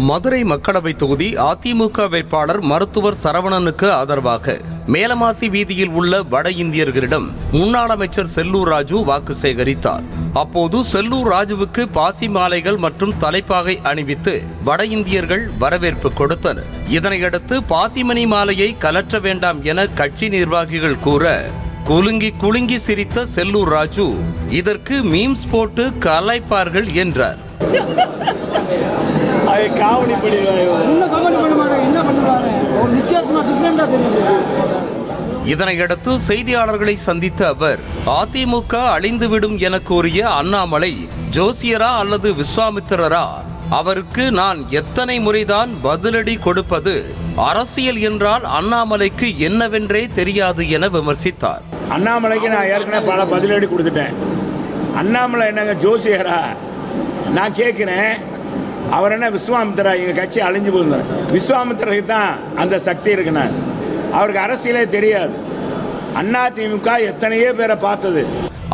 மதுரை மக்களவை தொகுதி அதிமுக வேட்பாளர் மருத்துவர் சரவணனுக்கு ஆதரவாக மேலமாசி வீதியில் உள்ள வட இந்தியர்களிடம் முன்னாள் அமைச்சர் செல்லூர் ராஜு வாக்கு சேகரித்தார். அப்போது செல்லூர் ராஜுவுக்கு பாசி மாலைகள் மற்றும் தலைப்பாகை அணிவித்து வட இந்தியர்கள் வரவேற்பு கொடுத்தனர். இதனையடுத்து பாசிமணி மாலையை கலற்ற வேண்டாம் என கட்சி நிர்வாகிகள் கூற குலுங்கி குலுங்கி சிரித்த செல்லூர் ராஜு இதற்கு மீம்ஸ் போட்டு கலாய்ப்பார்கள் என்றார். இதனையடுத்து செய்தியாளர்களை சந்தித்த அவர் அதிமுக அழிந்துவிடும் என கூறிய அண்ணாமலை ஜோசியரா அல்லது விஸ்வாமித்திரரா? அவருக்கு நான் எத்தனை முறைதான் பதிலடி கொடுப்பது? அரசியல் என்றால் அண்ணாமலைக்கு என்னவென்றே தெரியாது என விமர்சித்தார். அண்ணாமலைக்கு நான் ஏற்கனவே பல பதிலடி கொடுத்துட்டேன். அண்ணாமலை என்னங்க ஜோசியரா? நான் கேட்கிறேன், அவர் என்ன விஸ்வாமித்திரா? எங்கள் கட்சி அழிஞ்சு போயிருந்தார். விஸ்வாமித்திரருக்கு தான் அந்த சக்தி இருக்குண்ணா. அவருக்கு அரசியலே தெரியாது. அதிமுக எத்தனையோ பேரை பார்த்தது.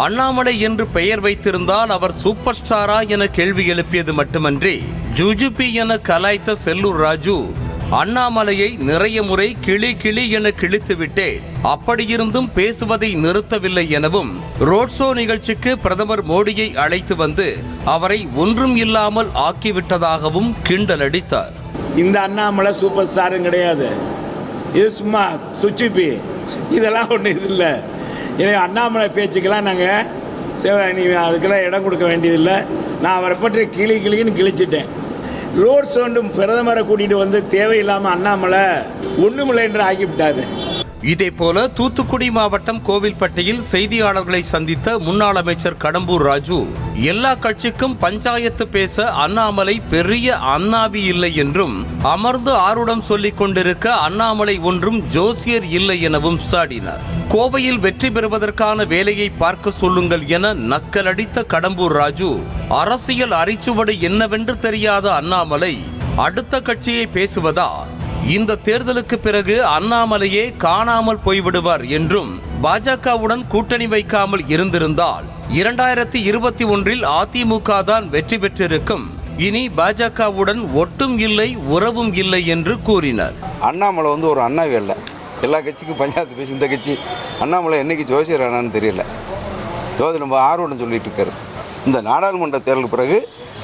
அண்ணாமலை என்று பெயர் வைத்திருந்தால் அவர் சூப்பர் ஸ்டாரா என கேள்வி எழுப்பியது மட்டுமன்றி ஜுஜுபி என கலாய்த்த செல்லூர் ராஜு அண்ணாமலையை நிறைய முறை கிளி கிளி என கிழித்துவிட்டே அப்படியிருந்தும் பேசுவதை நிறுத்தவில்லை எனவும் ரோட் ஷோ நிகழ்ச்சிக்கு பிரதமர் மோடியை அழைத்து வந்து அவரை ஒன்றும் இல்லாமல் ஆக்கிவிட்டதாகவும் கிண்டல் அடித்தார். இந்த அண்ணாமலை சூப்பர் ஸ்டாரும் கிடையாது, இது சும்மா சுச்சிப்பி, இதெல்லாம் ஒன்று இது இல்லை. எனவே அண்ணாமலை பேச்சுக்கெல்லாம் நாங்கள் அதுக்கெல்லாம் இடம் கொடுக்க வேண்டியதில்லை. நான் அவரை பற்றி கிளி கிளின்னு கிழிச்சிட்டேன். ரோட் ஷோண்டும் பிரதமரை கூட்டிகிட்டு வந்து தேவையில்லாமல் அண்ணாமலை ஒன்றுமில்லை என்று ஆகிவிட்டாரு. இதேபோல தூத்துக்குடி மாவட்டம் கோவில்பட்டியில் செய்தியாளர்களை சந்தித்த முன்னாள் அமைச்சர் கடம்பூர் ராஜு எல்லா கட்சிக்கும் பஞ்சாயத்து பேச அண்ணாமலை பெரிய அண்ணாவி இல்லை என்றும் அமர்ந்து ஆருடம் சொல்லிக் கொண்டிருக்க அண்ணாமலை ஒன்றும் ஜோசியர் இல்லை எனவும் சாடினார். கோவையில் வெற்றி பெறுவதற்கான வேலையை பார்க்க சொல்லுங்கள் என நக்கலடித்த கடம்பூர் ராஜு அரசியல் அரிச்சுவடு என்னவென்று தெரியாத அண்ணாமலை அடுத்த கட்சியை பேசுவதா? இந்த தேர்தலுக்கு பிறகு அண்ணாமலையே காணாமல் போய்விடுவார் என்றும் பாஜகவுடன் கூட்டணி வைக்காமல் இருந்திருந்தால் 2021 அதிமுக தான் வெற்றி பெற்றிருக்கும், இனி பாஜகவுடன் ஒட்டும் இல்லை உறவும் இல்லை என்று கூறினார். அண்ணாமலை ஒரு அண்ணாவே இல்லை. எல்லா கட்சிக்கும் பஞ்சாயத்து பேசி இந்த கட்சி அண்ணாமலை என்னைக்கு ஜோசியர் ஆனான்னு தெரியல. ஜோதி நம்ம ஆர்வம் சொல்லிட்டு இருக்காரு. இந்த நாடாளுமன்ற தேர்தலுக்கு பிறகு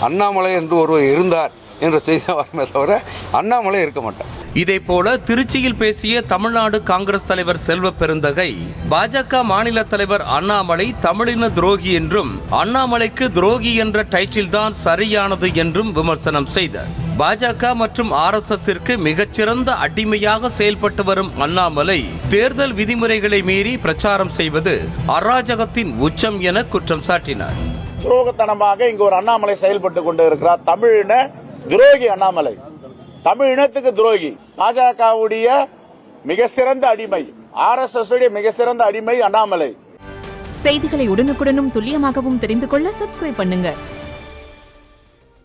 அண்ணாமலை என்று ஒருவர் இருந்தார் என்ற செய்தி வரமே தவிர அண்ணாமலை இருக்க மாட்டார். இதேபோல திருச்சியில் பேசிய தமிழ்நாடு காங்கிரஸ் தலைவர் செல்வ பெருந்தகை பாஜக மாநில தலைவர் அண்ணாமலை தமிழின துரோகி என்றும் அண்ணாமலைக்கு துரோகி என்ற டைட்டில் தான் சரியானது என்றும் விமர்சனம் செய்தார். பாஜக மற்றும் RSSற்கு மிகச்சிறந்த அடிமையாக செயல்பட்டு வரும் அண்ணாமலை தேர்தல் விதிமுறைகளை மீறி பிரச்சாரம் செய்வது அராஜகத்தின் உச்சம் என குற்றம் சாட்டினார். துரோகத்தனமாக இங்கு ஒரு அண்ணாமலை செயல்பட்டு கொண்டு இருக்கிறார். தமிழின துரோகி அண்ணாமலை, தமிழ் இனத்துக்கு துரோகி. பாஜகவுடைய மிக சிறந்த அடிமை, RSS உடைய மிக சிறந்த அடிமை அண்ணாமலை. செய்திகளை உடனுக்குடனும் துல்லியமாகவும் தெரிந்து கொள்ள சப்ஸ்கிரைப் பண்ணுங்க.